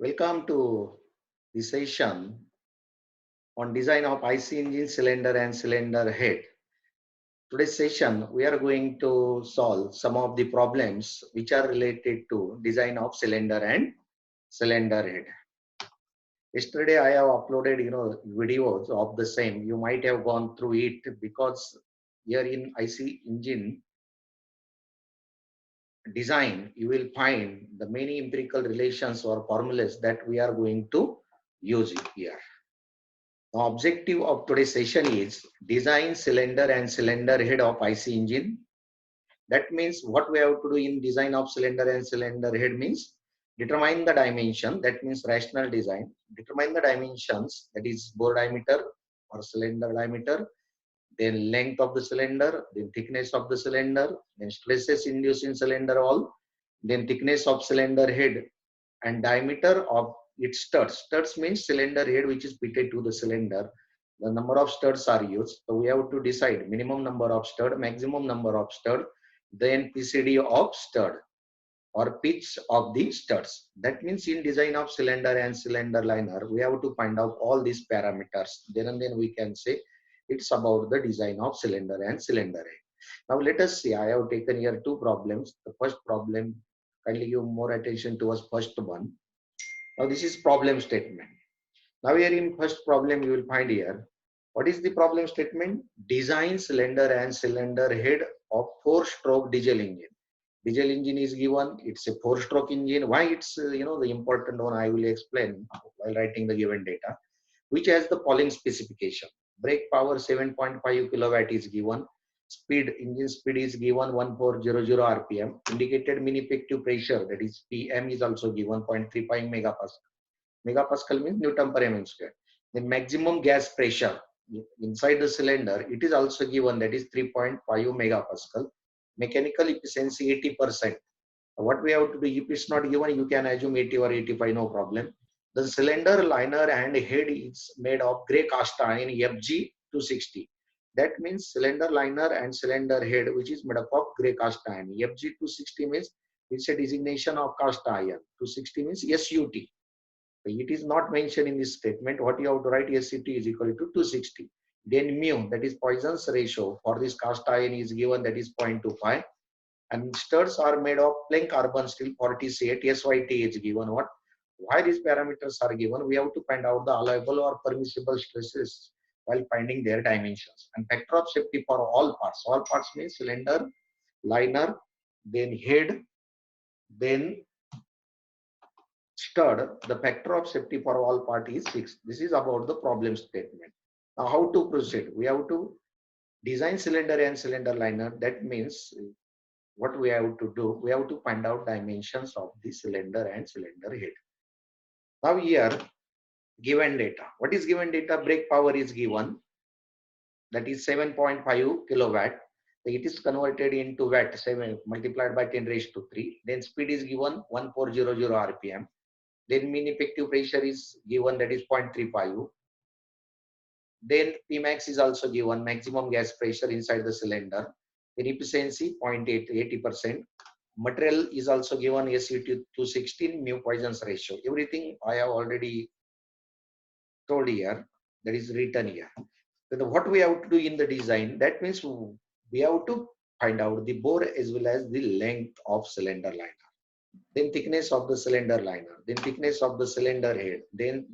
Welcome to the session on design of IC engine cylinder and cylinder head. Today's session, we are going to solve some of the problems which are related to design of cylinder and cylinder head. Yesterday, I have uploaded, videos of the same. You might have gone through it because here in IC engine design, you will find the many empirical relations or formulas that we are going to use here. The objective of today's session is design cylinder and cylinder head of IC engine. That means what we have to do in design of cylinder and cylinder head means determine the dimension, that means rational design, determine the dimensions, that is bore diameter or cylinder diameter, then length of the cylinder, then thickness of the cylinder, then stresses induced in cylinder wall, then thickness of cylinder head and diameter of its studs. Studs means cylinder head which is fitted to the cylinder. The number of studs are used. So we have to decide minimum number of stud, maximum number of stud, then PCD of stud or pitch of the studs. That means in design of cylinder and cylinder liner, we have to find out all these parameters. Then we can say it's about the design of cylinder and cylinder head. Now let us see. I have taken here two problems. The first problem, kindly give more attention towards first one. Now this is problem statement. Now here in first problem you will find here, what is the problem statement? Design cylinder and cylinder head of 4-stroke diesel engine. Diesel engine is given, it's a 4-stroke engine. Why it's, the important one I will explain while writing the given data, which has the following specification. Brake power 7.5 kilowatt is given. Speed, engine speed is given 1400 RPM. Indicated mean effective pressure, that is PM, is also given 0.35 megapascal. Megapascal means Newton per mm square. The maximum gas pressure inside the cylinder, it is also given, that is 3.5 megapascal. Mechanical efficiency 80%. What we have to do, if it's not given, you can assume 80 or 85, no problem. The cylinder liner and head is made of gray cast iron FG260. That means cylinder liner and cylinder head, which is made up of gray cast iron. FG260 means it's a designation of cast iron. 260 means SUT. It is not mentioned in this statement. What you have to write, SUT is equal to 260. Then mu, that is Poisson's ratio for this cast iron is given, that is 0.25. And studs are made of plain carbon steel 48. SYT is given. Why these parameters are given? We have to find out the allowable or permissible stresses while finding their dimensions. And factor of safety for all parts. All parts means cylinder, liner, then head, then stud. The factor of safety for all parts is 6. This is about the problem statement. Now how to proceed? We have to design cylinder and cylinder liner. That means what we have to do, we have to find out dimensions of the cylinder and cylinder head. Now here, given data. What is given data? Brake power is given, that is 7.5 kilowatt. It is converted into watt, 7 multiplied by 10 raised to 3. Then speed is given 1400 RPM. Then mean effective pressure is given, that is 0.35. Then Pmax is also given, maximum gas pressure inside the cylinder. Then efficiency 0.8, 80%. Material is also given, SUT 216, mu Poisson's ratio. Everything I have already told here, that is written here. So what we have to do in the design, that means we have to find out the bore as well as the length of cylinder liner. Then thickness of the cylinder liner, then thickness of the cylinder head, then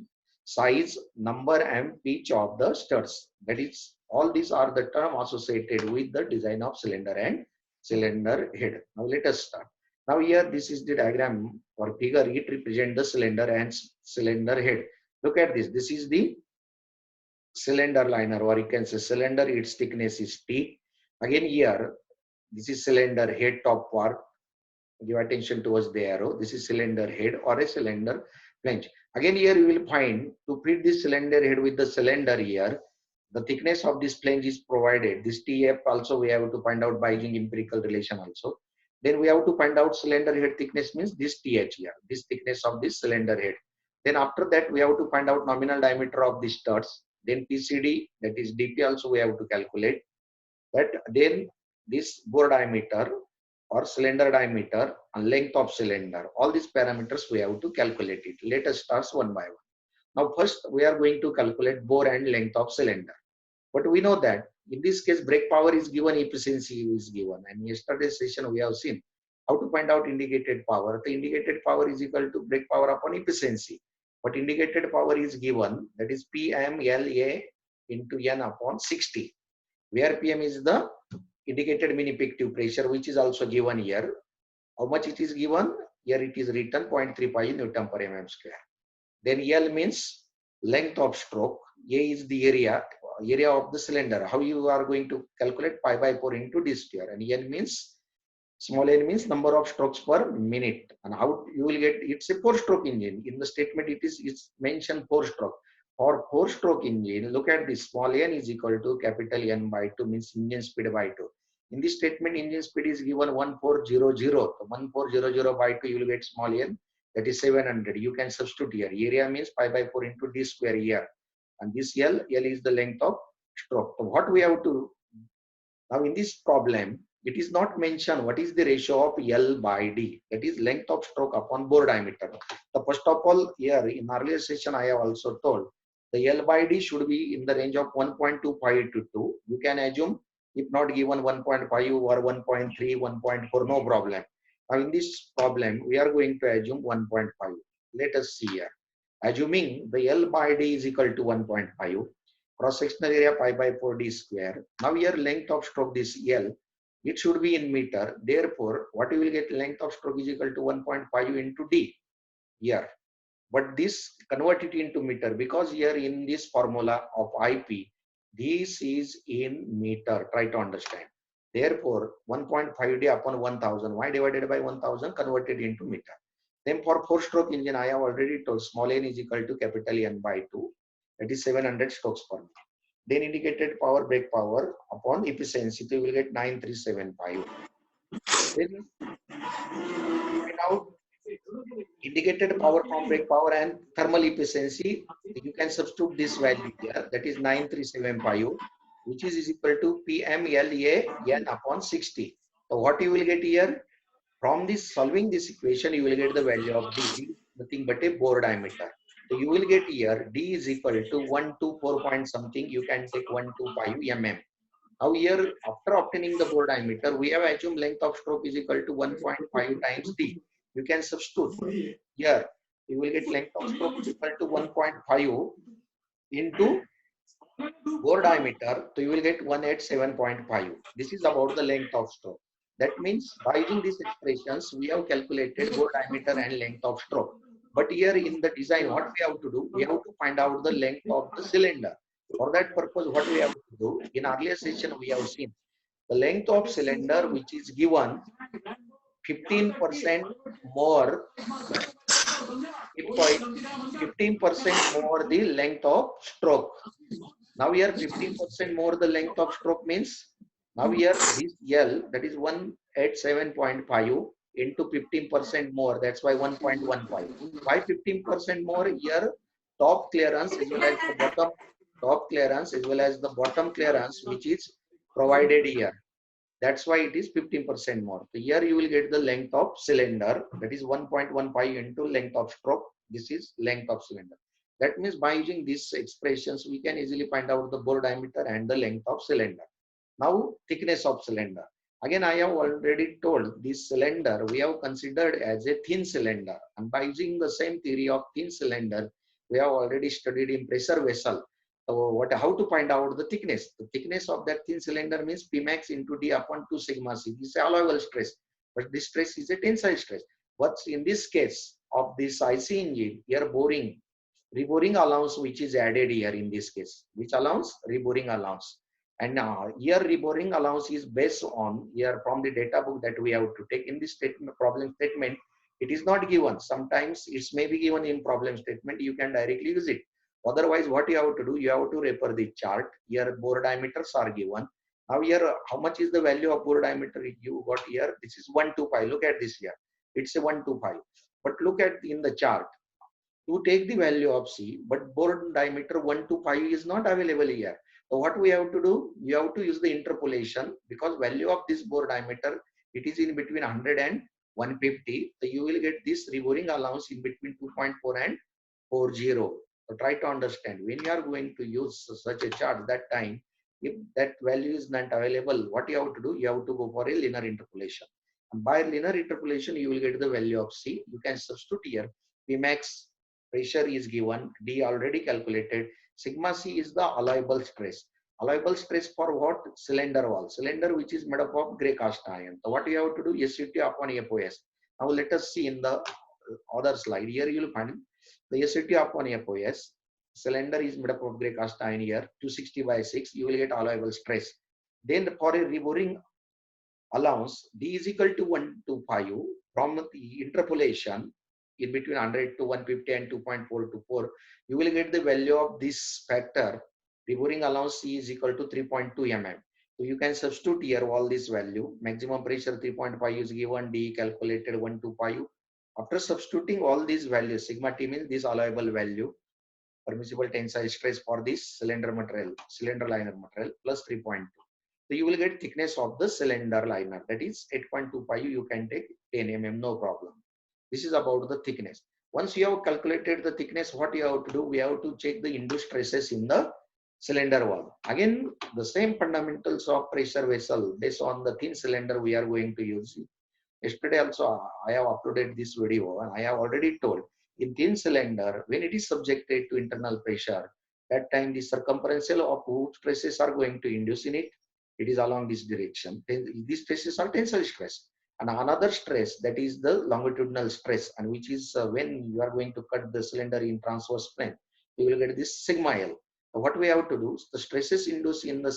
size, number and pitch of the studs. That is, all these are the term associated with the design of cylinder and cylinder head. Now let us start. Now here, this is the diagram or figure. It represents the cylinder and cylinder head. Look at this. This is the cylinder liner, or you can say cylinder, its thickness is T. Again here, this is cylinder head top part. Give attention towards the arrow. This is cylinder head or a cylinder flange. Again here you will find, to fit this cylinder head with the cylinder here, the thickness of this flange is provided. This TF also we have to find out by using empirical relation also. Then we have to find out cylinder head thickness means this TH here, this thickness of this cylinder head. Then after that we have to find out nominal diameter of the studs. Then PCD, that is DP, also we have to calculate that. Then this bore diameter, or cylinder diameter and length of cylinder. All these parameters we have to calculate it. Let us start one by one. Now first we are going to calculate bore and length of cylinder. But we know that in this case brake power is given, efficiency is given. And yesterday's session we have seen how to find out indicated power. The indicated power is equal to brake power upon efficiency. But indicated power is given, that is PMLA into N upon 60. Where PM is the indicated mean effective pressure, which is also given here. How much it is given? Here it is written 0.35 Newton per mm square. Then L means length of stroke. A is the area of the cylinder. How you are going to calculate? Pi by 4 into d square. And N means, small n means number of strokes per minute. And how you will get, it's a 4-stroke engine. In the statement it's mentioned 4-stroke. For 4-stroke engine, look at this, small n is equal to capital N by 2 means engine speed by 2. In this statement, engine speed is given 1400. So 1400 by 2, you will get small n, that is 700. You can substitute here. Area means pi by 4 into d square here. And this L is the length of stroke. So what we have to, now in this problem, it is not mentioned what is the ratio of L by D, that is length of stroke upon bore diameter. So first of all, here in earlier session, I have also told the L by D should be in the range of 1.25 to 2. You can assume, if not given 1.5 or 1.3, 1.4, no problem. Now in this problem, we are going to assume 1.5. Let us see here. Assuming the L by D is equal to 1.5, cross-sectional area pi by 4 d square. Now here length of stroke, this L, it should be in meter. Therefore, what you will get, length of stroke is equal to 1.5 into D here. But this convert it into meter, because here in this formula of IP, this is in meter. Try to understand. Therefore, 1.5 D upon 1000, y divided by 1000 converted into meter. Then for 4-stroke engine, I have already told small n is equal to capital N by 2. That is 700 strokes per minute. Then indicated power, brake power upon efficiency, so you will get 9375. Then find out indicated power from brake power and thermal efficiency. You can substitute this value here, that is 9375, which is equal to PMLA N upon 60. So what you will get here? From this, solving this equation, you will get the value of D, nothing but a bore diameter. So you will get here D is equal to 124 point something. You can take 125 mm. Now here, after obtaining the bore diameter, we have assumed length of stroke is equal to 1.5 times D. You can substitute here. You will get length of stroke is equal to 1.5 into bore diameter. So you will get 187.5. This is about the length of stroke. That means by using these expressions, we have calculated bore diameter and length of stroke. But here in the design, what we have to do, we have to find out the length of the cylinder. For that purpose, what we have to do, in earlier session, we have seen the length of cylinder, which is given 15% more, 15% more the length of stroke. Now here 15% more the length of stroke means, now here this L, that is 187.5 into 15% more, that's why 1.15. Why 15% more? Here top clearance as well as the bottom, top clearance as well as the bottom clearance, which is provided here. That's why it is 15% more. So here you will get the length of cylinder, that is 1.15 into length of stroke. This is length of cylinder. That means by using these expressions, we can easily find out the bore diameter and the length of cylinder. Now, thickness of cylinder. Again, I have already told this cylinder we have considered as a thin cylinder. And by using the same theory of thin cylinder, we have already studied in pressure vessel. So how to find out the thickness? The thickness of that thin cylinder means Pmax into D upon 2 sigma C. This is allowable stress, but this stress is a tensile stress. But in this case of this IC engine, here boring, reboring allowance which is added here in this case, which allowance? Reboring allowance. And now here reboring allowance is based on here from the data book that we have to take. In this statement, problem statement, it is not given. Sometimes it's may be given in problem statement. You can directly use it. Otherwise, what you have to do, you have to refer the chart. Here bore diameters are given. Now here, how much is the value of bore diameter you got here? This is 125. Look at this here. It's a 125. But look at in the chart. To take the value of C, but bore diameter 125 is not available here. So what we have to do, you have to use the interpolation, because value of this bore diameter it is in between 100 and 150. So you will get this reboring allowance in between 2.4 and 40. So try to understand when you are going to use such a chart that time, if that value is not available, what you have to do? You have to go for a linear interpolation. And by linear interpolation, you will get the value of C. You can substitute here. Pmax pressure is given, D already calculated. Sigma C is the allowable stress. Allowable stress for what? Cylinder wall. Cylinder which is made up of grey cast iron. So what you have to do? SUT upon FOS. Now let us see in the other slide. Here you will find the SUT upon FOS. Cylinder is made up of grey cast iron here, 260 by 6. You will get allowable stress. Then for a reboring allowance, D is equal to 125 from the interpolation in between 100 to 150 and 2.4 to 4, you will get the value of this factor. Reboring allowance C is equal to 3.2 mm. So you can substitute here all this value. Maximum pressure 3.5 is given, D calculated 125. After substituting all these values, sigma T means this allowable value, permissible tensile stress for this cylinder material, cylinder liner material plus 3.2. So you will get thickness of the cylinder liner, that is 8.25. You can take 10 mm, no problem. This is about the thickness. Once you have calculated the thickness, what you have to do? We have to check the induced stresses in the cylinder wall. Again, the same fundamentals of pressure vessel based on the thin cylinder we are going to use. Yesterday also I have uploaded this video and I have already told in thin cylinder, when it is subjected to internal pressure, that time the circumferential of hoop stresses are going to induce in it. It is along this direction. These stresses are tensile stress. And another stress, that is the longitudinal stress, and which is when you are going to cut the cylinder in transverse plane, you will get this sigma L. So what we have to do, the stresses induced in the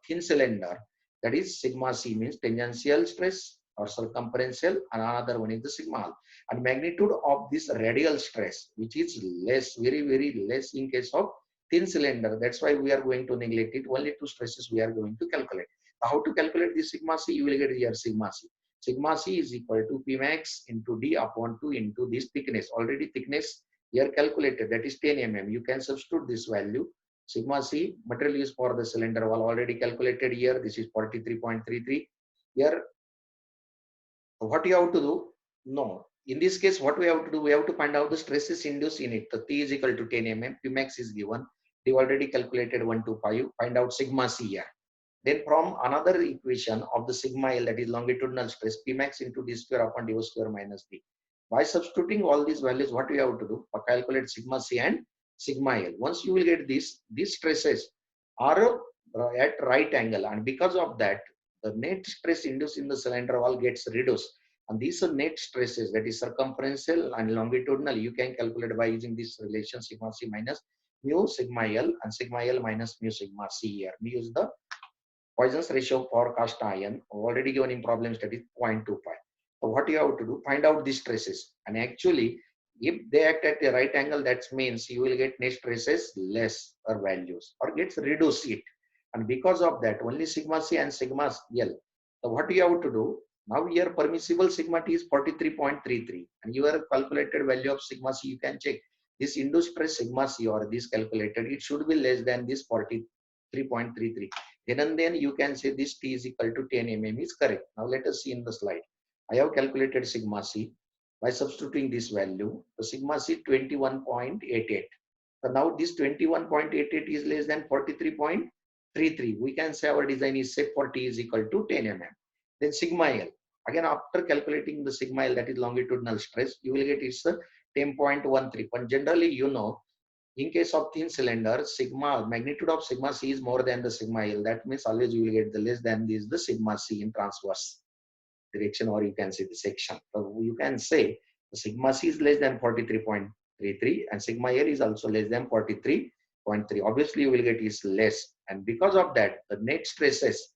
thin cylinder, that is sigma C means tangential stress or circumferential, and another one is the sigma L. And magnitude of this radial stress, which is less, very, very less in case of thin cylinder. That's why we are going to neglect it. Only two stresses we are going to calculate. How to calculate this sigma C? You will get here sigma C. Sigma C is equal to Pmax into D upon 2 into this thickness. Already thickness here calculated, that is 10 mm. You can substitute this value. Sigma C, material is for the cylinder wall, already calculated here. This is 43.33. Here, what you have to do? No. In this case, what we have to do? We have to find out the stresses induced in it. The T is equal to 10 mm. Pmax is given. They already calculated 125. Find out sigma C here. Then from another equation of the sigma L, that is longitudinal stress, Pmax into D square upon dO square minus D. By substituting all these values, what we have to do? Calculate sigma C and sigma L. Once you will get this, these stresses are at right angle, and because of that, the net stress induced in the cylinder wall gets reduced. And these are net stresses, that is circumferential and longitudinal. You can calculate by using this relation sigma C minus mu sigma L and sigma L minus mu sigma C here. We use the Poisson's ratio for cast iron, already given in problem study, 0.25. So what you have to do? Find out these stresses. And actually, if they act at a right angle, that means you will get net stresses less or values or gets reduced it. And because of that, only sigma C and sigma L. So what you have to do? Now here permissible sigma T is 43.33, and your calculated value of sigma C, you can check this induced stress sigma C or this calculated, it should be less than this 43.33. Then and then you can say this T is equal to 10 mm is correct. Now let us see in the slide. I have calculated sigma C by substituting this value. The sigma C 21.88. So now this 21.88 is less than 43.33. We can say our design is safe for T is equal to 10 mm. Then sigma L. Again, after calculating the sigma L, that is longitudinal stress, you will get it's 10.13. But generally, you know, in case of thin cylinder, sigma magnitude of sigma C is more than the sigma L. That means always you will get the less than this the sigma C in transverse direction, or you can say the section. So you can say the sigma C is less than 43.33 and sigma L is also less than 43.3. Obviously, you will get is less, and because of that, the net stresses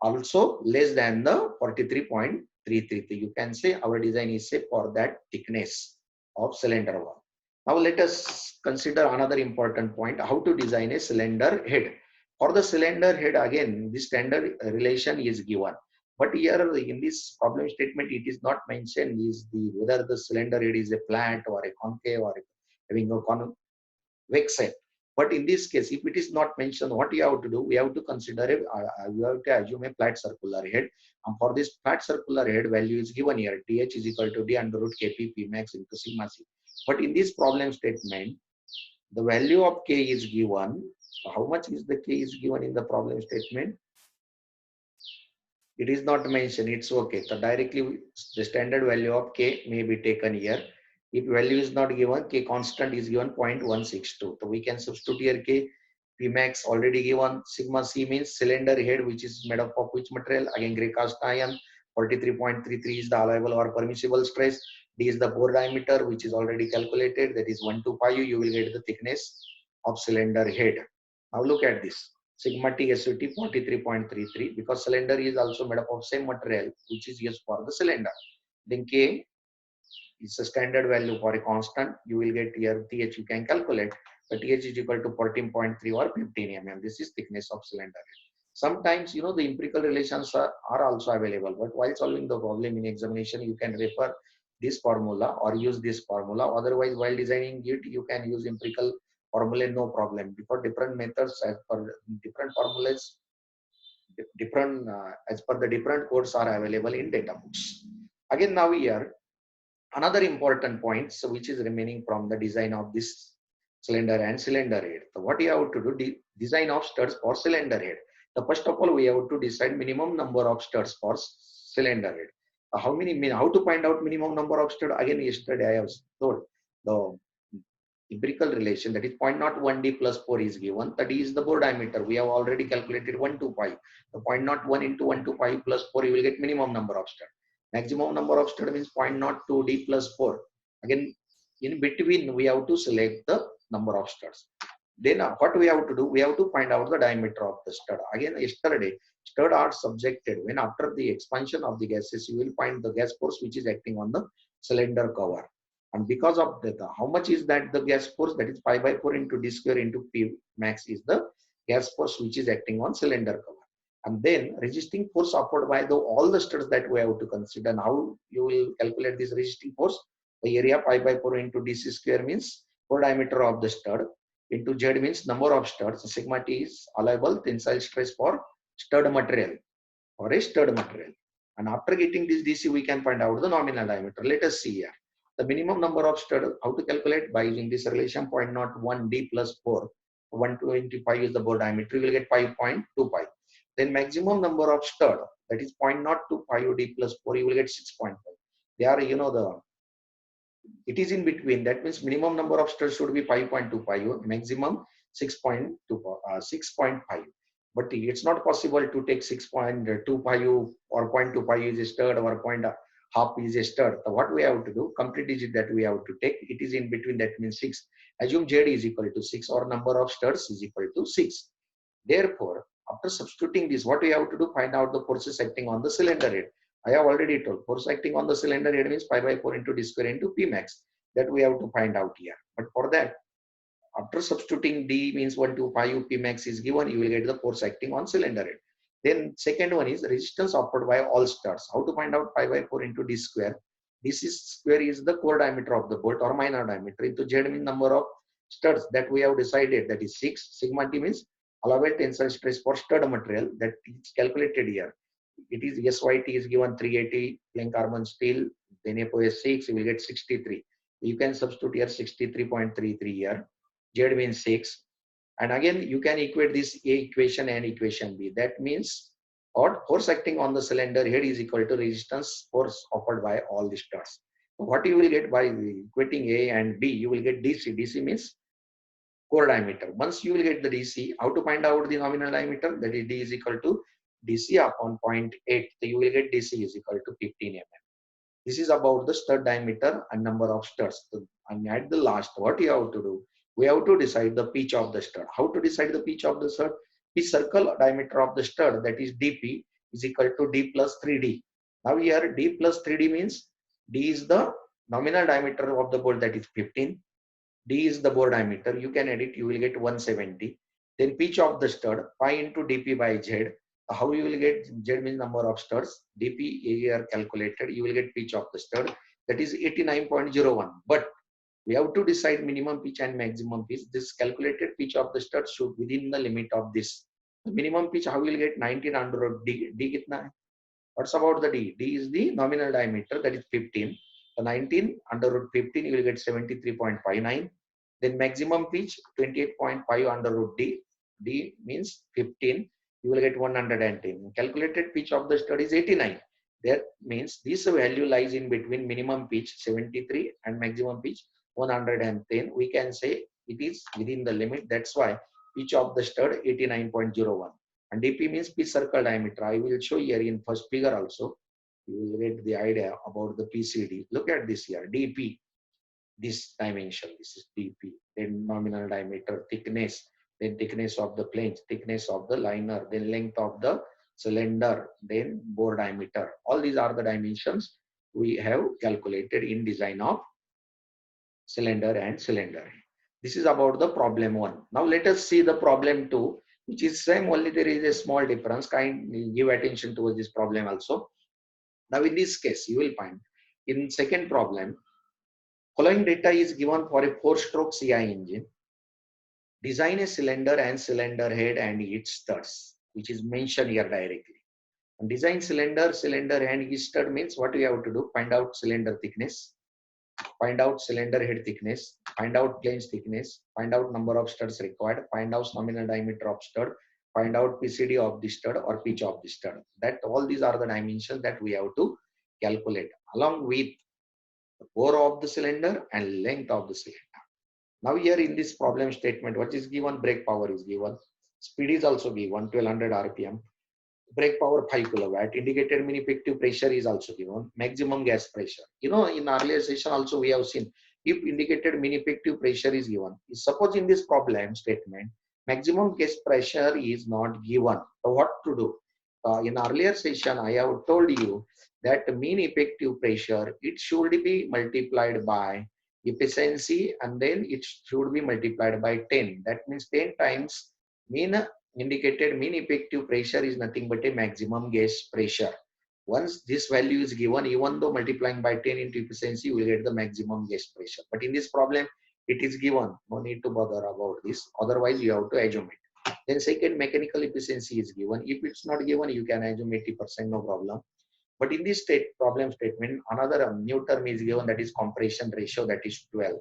also less than the 43.33. You can say our design is safe for that thickness of cylinder wall. Now let us consider another important point, how to design a cylinder head. For the cylinder head, again, the standard relation is given. But here in this problem statement, it is not mentioned is the whether the cylinder head is a flat or a concave or having a convex head. But in this case, if it is not mentioned, what you have to do, we have to consider you have to assume a flat circular head. And for this flat circular head, value is given here. TH is equal to D under root KP P max into sigma C. But in this problem statement, the value of K is given. How much is the K is given in the problem statement? It is not mentioned. It's okay. So directly the standard value of K may be taken here. If value is not given, K constant is given 0.162. So we can substitute here K. P max already given. Sigma C means cylinder head, which is made up of which material? Again, gray cast iron. 43.33 is the allowable or permissible stress. D is the bore diameter, which is already calculated. That is 125. You will get the thickness of cylinder head. Now look at this. Sigma T SUT 43.33, because cylinder is also made up of same material which is used for the cylinder. Then K is a standard value for a constant. You will get here TH, you can calculate, but TH is equal to 14.3 or 15 mm. This is thickness of cylinder. Sometimes, you know, the empirical relations are also available, but while solving the problem in examination, you can refer this formula or use this formula. Otherwise, while designing it, you can use empirical formula, no problem, because different methods as per different formulas, different as per the different codes are available in data books. Again, now here another important point, so which is remaining from the design of this cylinder and cylinder head. So what you have to do, design of studs for cylinder head. So first of all, we have to decide minimum number of studs for cylinder head. How to find out minimum number of studs? Again, yesterday I have told the empirical relation, that is 0.01 D plus 4 is given. That is the bore diameter. We have already calculated 125. The 0.01 into 125 plus 4, you will get minimum number of studs. Maximum number of studs means 0.02 D plus 4. Again, in between, we have to select the number of studs. Then what we have to do, we have to find out the diameter of the stud. Again, yesterday, stud are subjected when after the expansion of the gases, you will find the gas force which is acting on the cylinder cover. And because of that, how much is that the gas force? That is pi by 4 into D square into P max is the gas force which is acting on cylinder cover. And then resisting force offered by all the studs that we have to consider. And how you will calculate this resisting force? The area pi by 4 into DC square means core diameter of the stud into Z means number of studs. Sigma T is allowable tensile stress for stud material or a stud material. And after getting this DC, we can find out the nominal diameter. Let us see here. The minimum number of stud, how to calculate? By using this relation 0.01 D plus 4. 125 is the bore diameter. You will get 5.25. Then maximum number of stud, that is 0.025 D plus 4, you will get 6.5. They are, you know, it is in between. That means minimum number of studs should be 5.25, maximum 6.5. But it's not possible to take 6.25 or 0.25 is a stud or 0.5 is a stud. So what we have to do, complete digit that we have to take, it is in between, that means 6. Assume Z is equal to 6 or number of studs is equal to 6. Therefore, after substituting this, what we have to do, find out the forces acting on the cylinder head. I have already told, force acting on the cylinder head means pi by 4 into D square into P max. That we have to find out here. But for that, after substituting D means 125 P max is given, you will get the force acting on cylinder head. Then second one is resistance offered by all studs. How to find out pi by 4 into D square? This square is the core diameter of the bolt or minor diameter into Z means number of studs that we have decided, that is 6. Sigma T means allowable tensile stress for stud material, that is calculated here. It is SYT is given 380 plain carbon steel, then FOS 6, you will get 63. You can substitute here 63.33 here. Z means 6. And again, you can equate this A equation and equation B. That means force acting on the cylinder head is equal to resistance force offered by all the studs. What you will get by equating A and B, you will get DC. DC means core diameter. Once you will get the DC, how to find out the nominal diameter? That is D is equal to DC upon 0.8. So you will get DC is equal to 15 mm. This is about the stud diameter and number of studs. And at the last, what you have to do? We have to decide the pitch of the stud. How to decide the pitch of the stud? The circle diameter of the stud, that is DP, is equal to D plus 3D. Now here D plus 3D means D is the nominal diameter of the bolt, that is 15. D is the bore diameter. You can edit, you will get 170. Then pitch of the stud, pi into dP by Z. How you will get? Z means number of studs. dP here calculated. You will get pitch of the stud, that is 89.01. But We have to decide minimum pitch and maximum pitch. This calculated pitch of the stud should within the limit of this. The minimum pitch, how we will get 19 under root D. D kitna hai? What's about the D? D is the nominal diameter, that is 15. So 19 under root 15, you will get 73.59. Then maximum pitch 28.5 under root D. D means 15. You will get 110. Calculated pitch of the stud is 89. That means this value lies in between minimum pitch 73 and maximum pitch 110. We can say it is within the limit. That's why pitch of the stud 89.01. And DP means pitch circle diameter. I will show here in first figure also. You will get the idea about the PCD. Look at this here. DP, this dimension. This is DP. Then nominal diameter, thickness, then thickness of the flange, thickness of the liner, then length of the cylinder, then bore diameter. All these are the dimensions we have calculated in design of cylinder and cylinder. This is about the problem 1. Now let us see the problem 2, which is same, only there is a small difference. Kindly give attention towards this problem also. Now in this case, you will find in second problem, following data is given for a 4-stroke CI engine. Design a cylinder and cylinder head and its studs, which is mentioned here directly. And design cylinder, cylinder and its stud means what we have to do? Find out cylinder thickness, find out cylinder head thickness, find out flange thickness, find out number of studs required, find out nominal diameter of stud, find out PCD of the stud or pitch of the stud. That all these are the dimensions that we have to calculate along with the bore of the cylinder and length of the cylinder. Now here in this problem statement, what is given? Brake power is given, speed is also given, 1200 RPM. Brake power 5 kilowatt, indicated mean effective pressure is also given, maximum gas pressure. You know, in earlier session also we have seen if indicated mean effective pressure is given. Suppose in this problem statement, maximum gas pressure is not given. So what to do? In earlier session, I have told you that mean effective pressure, it should be multiplied by efficiency and then it should be multiplied by 10. That means 10 times mean indicated mean effective pressure is nothing but a maximum gas pressure. Once this value is given, even though multiplying by 10 into efficiency, you will get the maximum gas pressure. But in this problem, it is given. No need to bother about this. Otherwise, you have to assume it. Then second, mechanical efficiency is given. If it's not given, you can assume 80%, no problem. But in this problem statement, another new term is given, that is compression ratio, that is 12.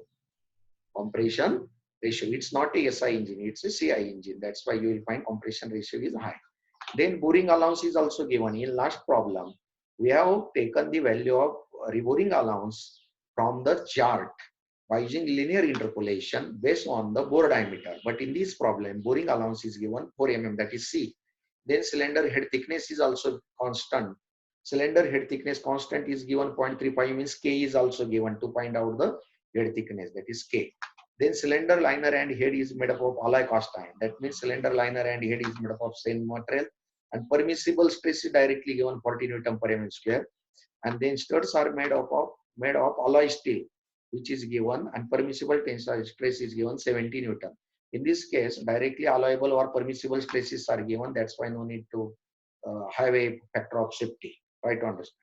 Compression ratio. It's not a SI engine, it's a CI engine. That's why you will find compression ratio is high. Then boring allowance is also given. In last problem, we have taken the value of reboring allowance from the chart by using linear interpolation based on the bore diameter. But in this problem, boring allowance is given 4 mm, that is C. Then cylinder head thickness is also constant. Cylinder head thickness constant is given 0.35, means K is also given to find out the head thickness, that is K. Then cylinder liner and head is made up of alloy cast iron. That means cylinder liner and head is made up of same material. And permissible stress is directly given 40 Newton per mm square. And then studs are made of alloy steel, which is given, and permissible tensile stress is given 70 Newton. In this case, directly allowable or permissible stresses are given. That's why no need to have a factor of safety. Try to understand.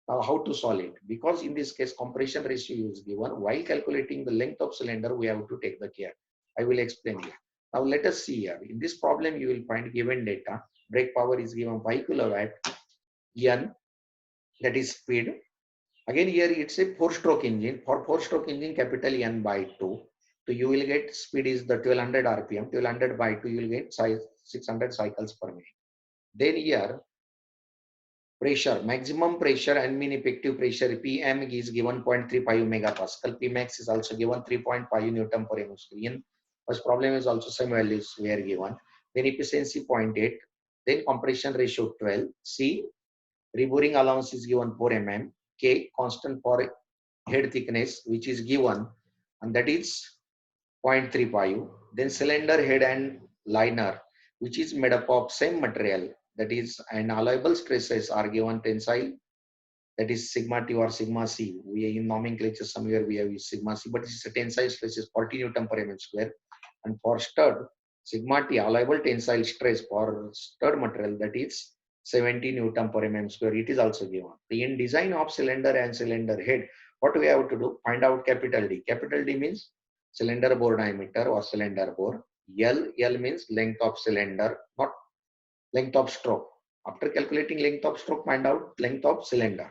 Now, how to solve it? Because in this case, compression ratio is given. While calculating the length of cylinder, we have to take the care. I will explain here. Now, let us see here. In this problem, you will find given data. Brake power is given 5 kilowatt. N, that is speed. Again, here it's a 4-stroke engine. For 4-stroke engine, capital N by 2. So you will get speed is the 1200 RPM. 1200 by 2, you will get 600 cycles per minute. Then here, pressure, maximum pressure and mean effective pressure, PM is given 0.35 megapascal. Pmax is also given 3.5 Newton per mm square. First problem is also same values we are given. Then efficiency 0.8. Then compression ratio 12. C, reboring allowance is given 4 mm. K, constant for head thickness, which is given, and that is 0.35. Then cylinder head and liner, which is made up of same material, that is, and allowable stresses are given tensile, that is sigma T or sigma C. We in nomenclature somewhere we have used sigma C, but this is a tensile stress is 40 Newton per mm square. And for stud, sigma T, allowable tensile stress for stud material, that is 70 Newton per mm square. It is also given. In design of cylinder and cylinder head, What we have to do? Find out capital D. Capital D means cylinder bore diameter or cylinder bore. L means length of cylinder, not length of stroke. After calculating length of stroke, find out length of cylinder.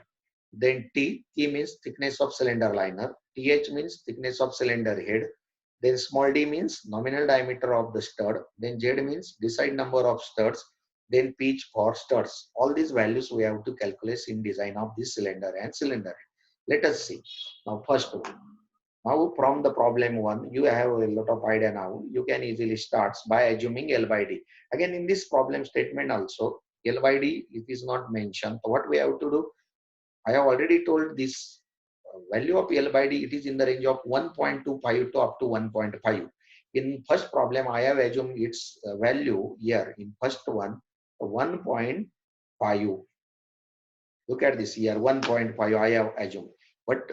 Then T means thickness of cylinder liner. TH means thickness of cylinder head. Then small d means nominal diameter of the stud. Then Z means decide number of studs. Then pitch for studs. All these values we have to calculate in design of this cylinder and cylinder head. Let us see. Now first one. Now from the problem one, you have a lot of idea now. You can easily start by assuming L by D. Again, in this problem statement also, L by D, it is not mentioned. So what we have to do? I have already told this value of L by D, it is in the range of 1.25 to up to 1.5. In first problem, I have assumed its value here in first one, 1.5. Look at this here, 1.5 I have assumed. But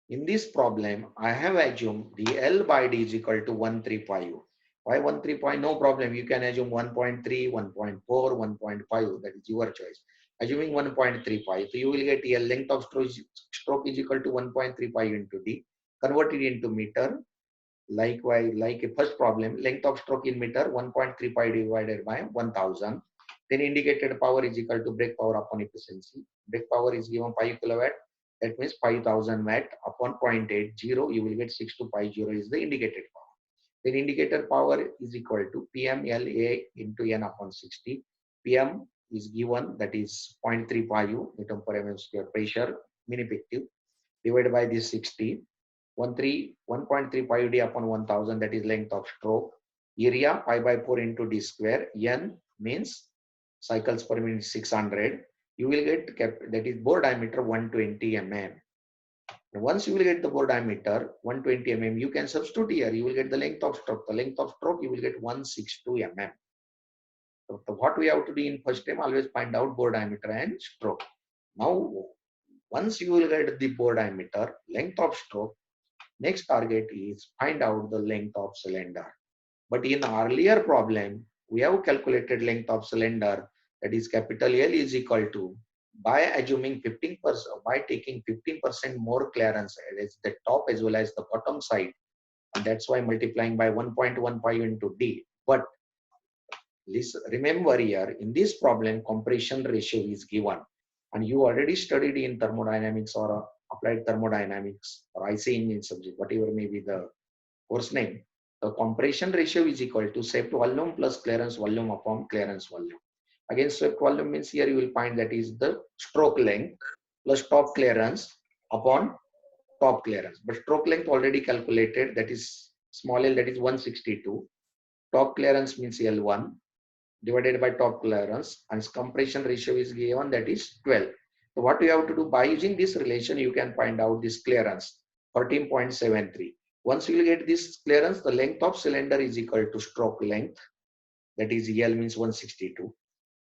in this problem, I have assumed the L by D is equal to 135. Why 135? No problem. You can assume 1.3, 1.4, 1.5. That is your choice. Assuming 1.35, so you will get a length of stroke is equal to 1.35 into D. Convert it into meter. Likewise, like a first problem, length of stroke in meter 1.35 divided by 1000. Then indicated power is equal to brake power upon efficiency. Brake power is given 5 kilowatt. That means 5000 watt upon 0.80. You will get 6250 is the indicated power. Then indicator power is equal to PMLA into N upon 60. PM is given, that is 0.35 Newton per mm square pressure, mean effective, divided by this 60. 1.35 D upon 1000, that is length of stroke. Area pi by 4 into D square. N means cycles per minute 600. You will get that is bore diameter 120 mm. Once you will get the bore diameter 120 mm, you can substitute here. You will get the length of stroke. The length of stroke you will get 162 mm. So what we have to do in first time, always find out bore diameter and stroke. Now, once you will get the bore diameter, length of stroke, next target is find out the length of cylinder. But in earlier problem, we have calculated length of cylinder, that is capital L is equal to, by assuming 15%, by taking 15% more clearance as the top as well as the bottom side, and that's why multiplying by 1.15 into D. But remember here, in this problem, compression ratio is given, and you already studied in thermodynamics or applied thermodynamics or IC engine subject, whatever may be the course name. The compression ratio is equal to swept volume plus clearance volume upon clearance volume. Again, swept volume means here you will find that is the stroke length plus top clearance upon top clearance. But stroke length already calculated, that is small l, that is 162. Top clearance means L1 divided by top clearance, and compression ratio is given, that is 12. So what you have to do, by using this relation, you can find out this clearance 13.73. Once you will get this clearance, the length of cylinder is equal to stroke length, that is L means 162,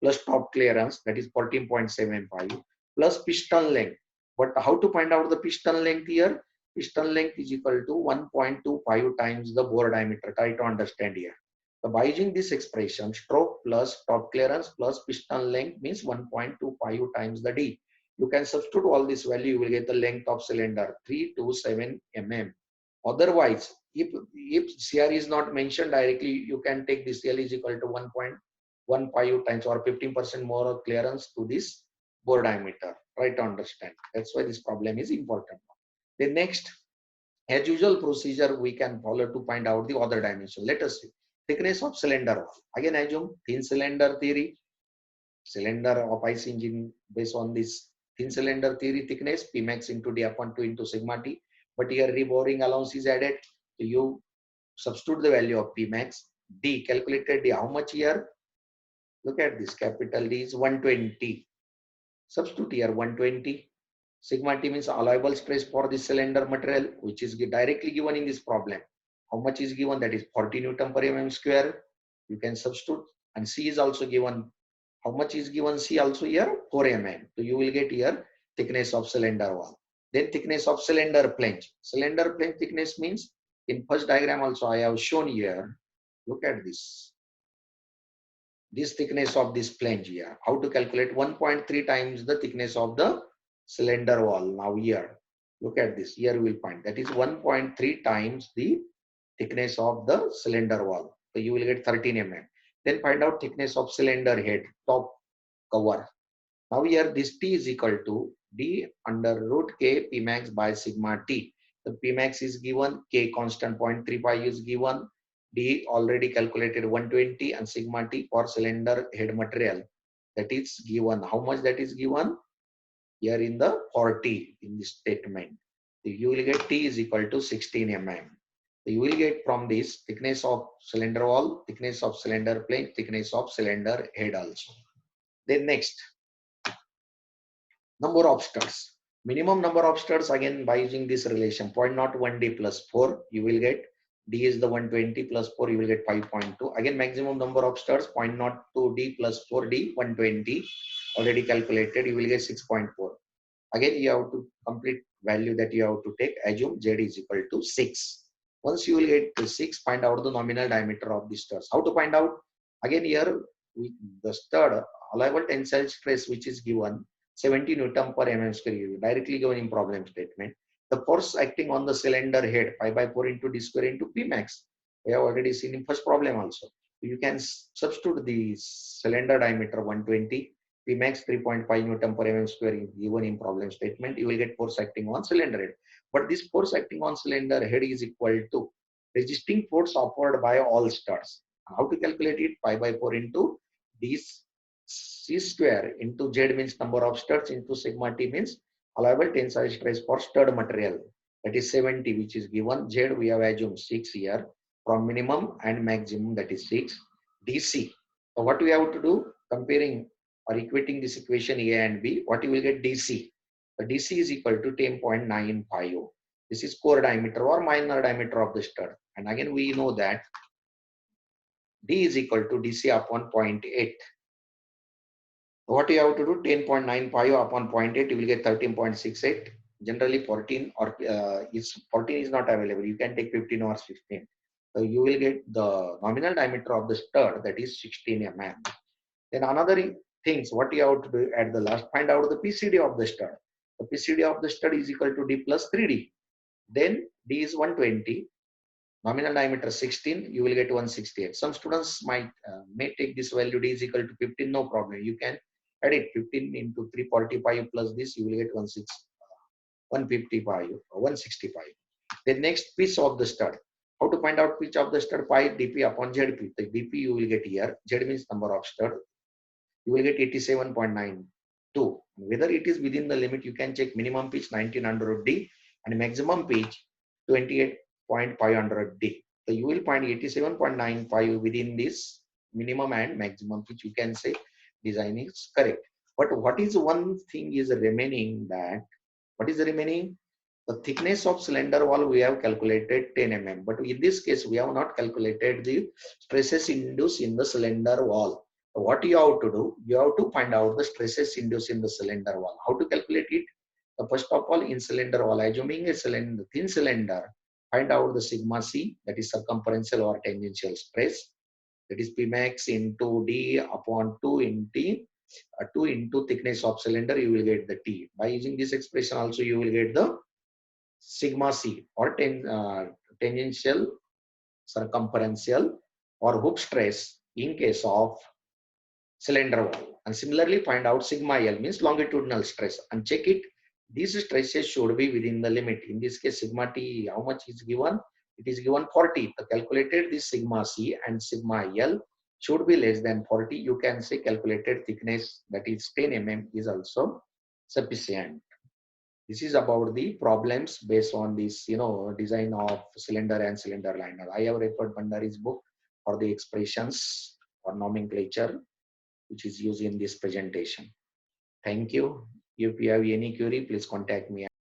plus top clearance, that is 14.75, plus piston length. But how to find out the piston length here? Piston length is equal to 1.25 times the bore diameter. Try to understand here. So by using this expression, stroke plus top clearance plus piston length means 1.25 times the D. You can substitute all this value, you will get the length of cylinder 327 mm. Otherwise, if CR is not mentioned directly, you can take this L is equal to 1.15 times or 15% more clearance to this bore diameter. Try to understand. That's why this problem is important. The next, as usual procedure we can follow to find out the other dimension. Let us see. Thickness of cylinder. Again, I assume thin cylinder theory. Cylinder of IC engine based on this thin cylinder theory, thickness Pmax into D upon 2 into sigma T. But here reboring allowance is added. So you substitute the value of Pmax. D calculated D. How much here? Look at this. Capital D is 120. Substitute here 120. Sigma T means allowable stress for the cylinder material, which is directly given in this problem. How much is given? That is 40 Newton per mm square. You can substitute. And C is also given. How much is given? C also here 4 mm. So you will get here thickness of cylinder wall. Then thickness of cylinder flange. Cylinder flange thickness means, in first diagram also I have shown here. Look at this. This thickness of this flange here. How to calculate? 1.3 times the thickness of the cylinder wall. Now here, look at this. Here we will find that is 1.3 times the thickness of the cylinder wall. So you will get 13 mm. Then find out thickness of cylinder head, top cover. Now here this T is equal to D under root K P max by sigma T. The P max is given, K constant 0.35 is given, D already calculated 120 and sigma T for cylinder head material. That is given. How much that is given? Here in the 40 in this statement. So you will get T is equal to 16 mm. So you will get from this thickness of cylinder wall, thickness of cylinder plane, thickness of cylinder head also. Then next, number of studs. Minimum number of studs again by using this relation 0.01 D plus 4 you will get D is the 120 plus 4 you will get 5.2. Again maximum number of studs 0.02 D plus 4 D 120 already calculated you will get 6.4. Again you have to complete value that you have to take, assume Z is equal to 6. Once you will get to 6, find out the nominal diameter of the studs. How to find out? Again here the stud allowable tensile stress which is given 70 Newton per mm square directly given in problem statement. The force acting on the cylinder head pi by 4 into D square into P max. We have already seen in first problem also. You can substitute the cylinder diameter 120, P max 3.5 Newton per mm square given in problem statement. You will get force acting on cylinder head. But this force acting on cylinder head is equal to resisting force offered by all studs. How to calculate it? Pi by 4 into D C square into Z means number of studs into sigma T means allowable tensile stress for stud material. That is 70 which is given. Z we have assumed 6 here from minimum and maximum that is 6 DC. So what we have to do? Comparing or equating this equation A and B, what you will get DC. The DC is equal to 10.950. This is core diameter or minor diameter of the stud. And again we know that D is equal to DC upon 0.8. What you have to do? 10.95 upon 0.8, you will get 13.68. Generally 14 or 14 is not available. You can take 15 or 16. So you will get the nominal diameter of the stud that is 16 mm. Then another things what you have to do at the last, find out the PCD of the stud. The PCD of the stud is equal to D plus 3D. Then D is 120. Nominal diameter 16, you will get 168. Some students may take this value D is equal to 15, no problem. You can add it 15 into 345 plus this, you will get 155 or 165. The next piece of the stud. How to find out pitch of the stud? Pi dp upon zp. The dp you will get here. Z means number of stud. You will get 87.92. Whether it is within the limit, you can check minimum pitch 1900 D and maximum pitch 28.500 D. So you will find 87.95 within this minimum and maximum pitch. You can say design is correct. But what is one thing is remaining that, what is remaining? The thickness of cylinder wall we have calculated 10 mm. But in this case, we have not calculated the stresses induced in the cylinder wall. So what you have to do? You have to find out the stresses induced in the cylinder wall. How to calculate it? First of all, in cylinder wall, assuming a cylinder, thin cylinder, find out the sigma C, that is circumferential or tangential stress. That is P max into D upon 2 into thickness of cylinder, you will get the T. By using this expression also, you will get the sigma C or tangential, circumferential or hook stress in case of cylinder wall. And similarly, find out sigma L means longitudinal stress and check it. These stresses should be within the limit. In this case, sigma T, how much is given? It is given 40. The calculated this sigma C and sigma L should be less than 40. You can say calculated thickness that is 10 mm is also sufficient. This is about the problems based on this, design of cylinder and cylinder liner. I have referred Bhandari's book for the expressions or nomenclature which is used in this presentation. Thank you. If you have any query, please contact me.